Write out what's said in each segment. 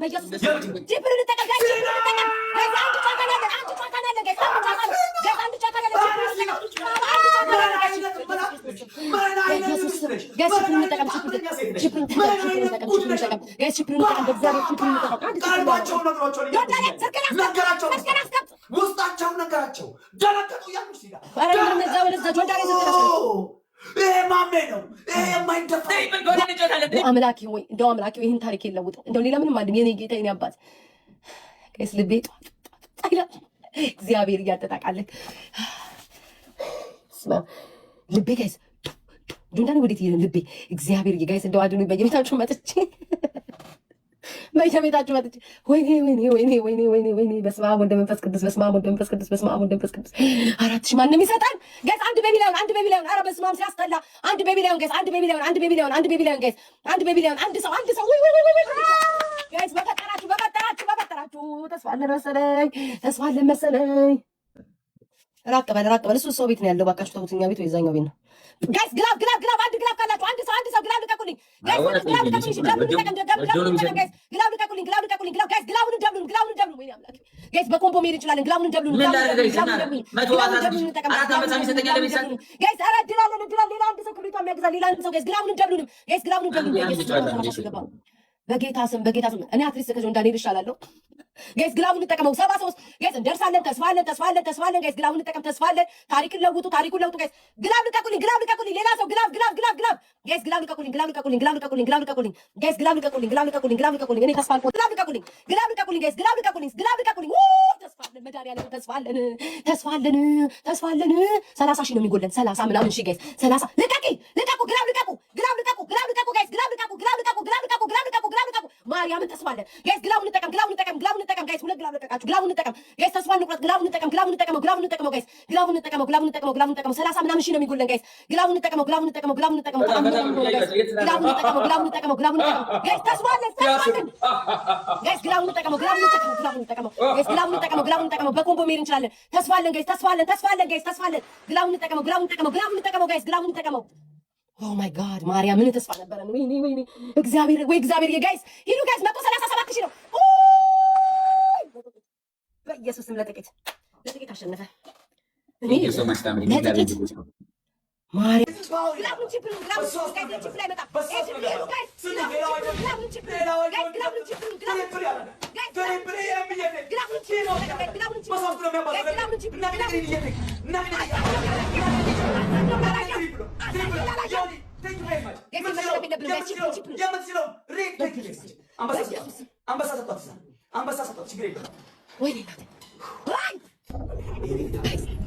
በኢየሱስ ቺፕሩን ተቀም ጋይስ ቺፕሩን ተቀም ጋይስ አንድ ጫካና አለ አንድ ጫካና አለ ጋይስ አንድ ጫካና አለ ቺፕሩን ተቀም ቺፕሩን ተቀም ጋይስ ቺፕሩን ተቀም በእግዚአብሔር ቺፕሩን ተቀም ቀልባቸው ነገራቸው ውስጣቸው ነገራቸው ደረቀቱ ያሉት ይላል። አረ እነዛ ወለዛ ጆንዳሬ ዘከራቸው ይሄ ማሜ ነው። ይሄ የማይደፋ አምላኬ ወይ እንደው አምላኬ ወይ ይሄን ታሪክ ይለውጥ እንደው ሌላ ምንም አይደለም። የኔ ጌታ የኔ አባት ጋይስ ልቤ ጣጣ እግዚአብሔር እያጠጣቃለክ ስማ ልቤ ጋይስ ጆንዳሬ ወዴት ይሄን ልቤ እግዚአብሔር ጋይስ እንደው አድኑ በየቤታችሁ መጥቼ በየቤታችሁ መጥቼ ወይኔ በስመ አብ ወወልድ ወመንፈስ ቅዱስ በስመ አብ ወወልድ ወመንፈስ ቅዱስ በስመ አብ ወወልድ ወመንፈስ ቅዱስ 4000 ማንም ይሰጣል ጋይስ አንድ ቤቢ ላይሆን ኧረ በስመ አብ ሲያስጠላ አንድ ቤቢ ላይሆን ጋይስ አንድ ቤቢ ላይሆን ጋይስ አንድ ቤቢ ላይሆን አንድ ሰው ወይ ጋይስ በፈጠራችሁ ተስፋ አለ መሰለኝ ራቅ በል እሱ ሰው ቤት ነው ያለው ባካችሁ ተውት እኛ ቤት ወይ እዛኛው ቤት ነው ጋይስ ግላብ አንድ ግላብ ካላችሁ አንድ ሰው ግላብ ልቀቁልኝ ጋይስ ግላብ ልቀቁልኝ ጋይስ ግላቡን ደብሉን ወይኔ አምላኬ ጋይስ በኮምቦ መሄድ እንችላለን ግላቡን ደብሉን ጋይስ ኧረ ድራለን ሌላ አንድ ሰው ክብሪቷ የሚያግዛል ሌላ አንድ ሰው ጋይስ ግላቡን ደብሉን በጌታ ስም እኔ አትሊስት ከዚህ እንዳልሄድ እሻላለሁ ጋይስ ግላቡን እንጠቀመው 73 ጋይስ እንደርሳለን ተስፋ አለን ጋይስ ግላቡን እንጠቀም ተስፋ አለን ታሪክን ለውጡ ጋይስ ግላብ ልቀቁልኝ ሌላ ሰው ግላብ ጋይስ ግላብ ልቀቁልኝ ጋይስ ግላብ ልቀቁልኝ እኔ ተስፋ አልቆ ግላብ ልቀቁልኝ ጋይስ ግላብ ልቀቁልኝ መድኃኒዓለም ተስፋ አለን 30 ሺህ ነው የሚጎለን 30 ምናምን ሺህ ጋይስ 30 ልቀቁ ግላብ ልቀቁ ጋይስ ግላብ ልቀቁ ማርያምን ተስፋ አለን ጋይስ ግላቡን እንጠቀም ጋይስ ሁለት ግላብ ለቀቃችሁ ግላቡን እንጠቀም ጋይስ ተስፋ እንቁረጥ ግላቡን እንጠቀመው ጋይስ ግላቡን እንጠቀመው 30 ምናምን ሺህ ነው የሚጎለን ጋይስ ግላቡን እንጠቀመው ጋይስ ተስፋ አለን ጋይስ ግላቡን እንጠቀመው ግላቡን እንጠቀመው በኮምቦ መሄድ እንችላለን ተስፋ አለን ጋይስ ግላቡን እንጠቀመው ጋይስ ግላቡን እንጠቀመው ኦ ማይ ጋድ ማርያም ምን ተስፋ ነበረን ወይኔ እግዚአብሔር ጋይስ ሂዱ ጋይስ 137 ሺህ ነው በኢየሱስ ስም ለጥቂት አሸነፈ እኔ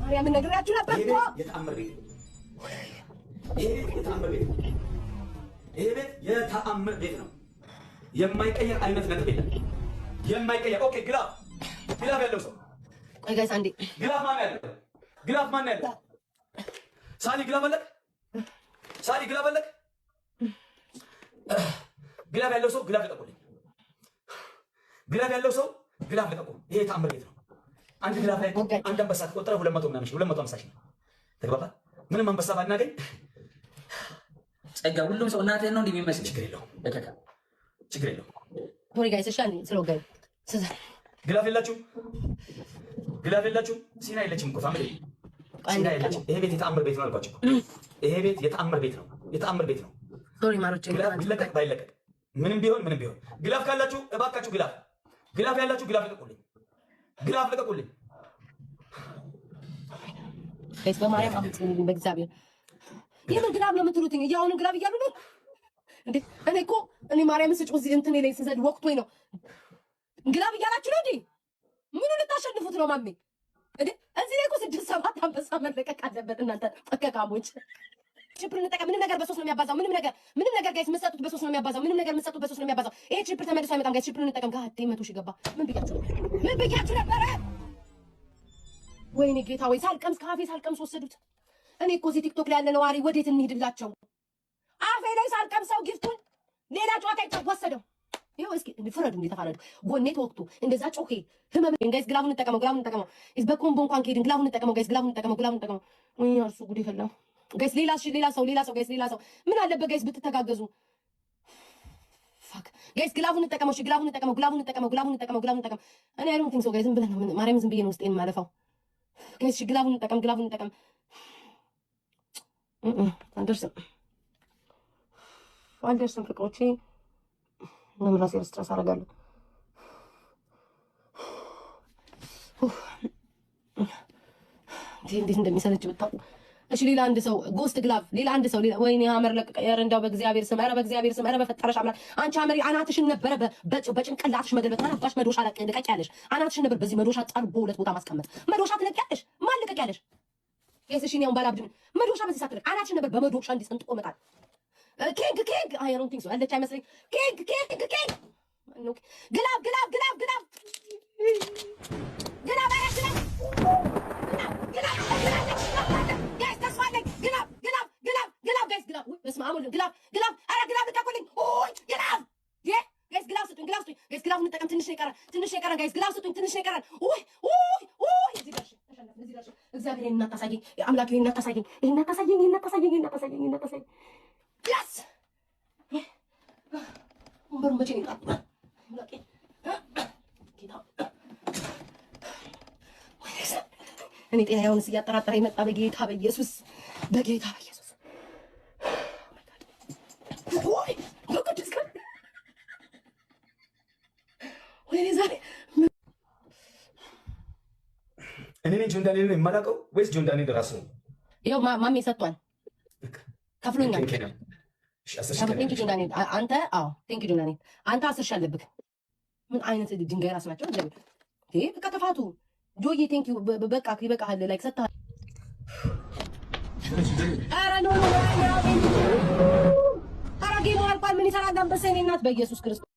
ማርያምን ነግራችሁ ነበር እኮ ይሄ ቤት የተአምር ቤት ነው። የማይቀየር አይነት ነጥብ የለም። የማይቀየር ኦኬ። ግላፍ ያለው ሰው ቆይ ጋይስ አንዴ ግላፍ ማን ያለው? ሳሊ ግላፍ አለክ? ግላፍ ያለው ሰው ግላፍ ልቀቁልኝ። ግላፍ ልቀቁ። ይሄ የተአምር ቤት ነው። አንድ ግላፍ ላይ አንድ አንበሳ ተቆጠረ 200 ምናምን ሺህ 250 ሺህ ተግባባ። ምንም አንበሳ ባናገኝ ጸጋ ሁሉም ሰው እናትህን ነው እንደሚመስል ችግር የለውም። ቶሪ ጋይስ ሻኒ ስለወጋይ ግላፍ የላችሁ ሲና የለችም እኮ ፋሚሊ ሲና የለችም። ይሄ ቤት የተአምር ቤት ነው አልኳችሁ። ይሄ ቤት የተአምር ቤት ነው። ቶሪ ማሮቼ ቢለቀቅ ባይለቀቅ ምንም ቢሆን ግላፍ ካላችሁ እባካችሁ ግላፍ ያላችሁ ግላፍ ልቀቁልኝ። ጋይስ በማርያም አምጥልኝ በእግዚአብሔር የምን ግላብ ነው የምትሉት? እያሁኑ ግላብ እያሉ ነው እንዴ? እኔ ማርያምን ስጭ እዚህ እንትን ላይ ስዘድ ወቅቶኝ ነው ግላብ እያላችሁ ነው እንዴ? ምኑ ልታሸንፉት ነው ማሜ እንዴ? እዚህ ላይ እኮ 6-7 አንበሳ መለቀቅ አለበት። እናንተ ፈከካሞች ቺፕር እንጠቀም። ምንም ነገር በሶስት ነው የሚያባዛው። ምንም ነገር ጋይስ የምትሰጡት በሶስት ነው የሚያባዛው። ይሄ ቺፕር ተመልሶ አይመጣም ጋይስ። ቺፕር እንጠቀም። ጋር 100 ሺህ ገባ። ምን ብያችሁ ነበረ? ወይኔ ጌታ ወይ ካፌ ሳልቀምስ ወሰዱት። እኔ እኮ እዚህ ቲክቶክ ላይ ያለ ነዋሪ ወዴት እንሂድላቸው? አፌ ላይ ሳልቀምሰው ጊፍቱን ሌላ ጨዋታ ወሰደው። ይኸው እስኪ ፍረዱ፣ ተፋረዱ። ጎኔ ተወቅቱ እንደዛ ጮኬ ህመም ጋይስ። ግላቡን እንጠቀመው። በኮምቦ እንኳን ከሄድን ግላቡን እንጠቀመው ጋይስ። ግላቡን እንጠቀመው። ወይ እርሱ ጉድ ይፈላው ጋይስ። ሌላ ሰው ጋይስ። ሌላ ሰው ምን አለበት ጋይስ ብትተጋገዙ? ፋክ ጋይስ ግላቡን እንጠቀመው። እሺ ግላቡን እንጠቀመው። እኔ አይ ዶንት ቲንክ ሶ ጋይስ። ዝም ብለን ነው ማርያም፣ ዝም ብዬ ነው ውስጤን ማለፋው ጋይስ። እሺ ግላቡን እንጠቀም። አልደርስም ፍቅሮቼ። ምን ራሴ ስትረስ አደርጋለሁ። እንዴት እንደሚሰለች ብታውቁ። እሺ ሌላ አንድ ሰው ጎስት ግላቭ፣ ሌላ አንድ ሰው ወይኔ ሀመር ለቀቀ። ኧረ እንደው በእግዚአብሔር ስም፣ ኧረ በፈጠረሽ አምላክ አንቺ ሀመር አናትሽን ነበረ በጭንቅላትሽ መገልበጥ። አናትሽ መዶሻ ለቀቂያለሽ። አናትሽን ነበር በዚህ መዶሻ ጠርቦ ሁለት ቦታ ማስቀመጥ። መዶሻ ትለቂያለሽ። ማን ልቀቂያለሽ? የስሽ ነው ባላብድ መዶሻ በዚህ ሳትለቅ አናትሽን ነበር በመዶሻ እንዲሰንጥቆ መጣል። ኬክ አይ ዶንት ቲንክ ሶ አለች አይመስለኝ። ኬክ ግላብ ትንሽ ነው የቀረን ጋይስ። ግላብ ስጡኝ፣ ትንሽ ነው የቀረን። እግዚአብሔር ይሄን እናታሳየኝ፣ አምላክ ይሄን እናታሳየኝ። ያስ ወንበሩን መቼ ነው የጣልኩት? እኔ ጤና ያውንስ እያጠራጠረ የመጣ በጌታ በኢየሱስ ወይ በቅዱስ ቀን ወይኔ ዛሬ እኔ ነኝ ጆን ዳንኤል ነው የማላውቀው ወይስ ጆን ዳንኤል ራሱ ነው? ይኸው ማሜ ሰጥቷል፣ ከፍሎኛል። ቴንኪ ጆን ዳንኤል አንተ። አዎ ቴንኪ ጆን ዳንኤል አንተ 10 ሺህ አለብህ። ምን አይነት ድንጋይ ራስ ናቸው? በቃ ተፋቱ። ጆዬ ቴንኪ በቃ ይበቃሃል። ላይክ ሰጥተሃል። ኧረ ኖ ጌሙ አልቋል። ምን ይሰራል አንበሳ? የእኔ እናት በኢየሱስ ክርስቶስ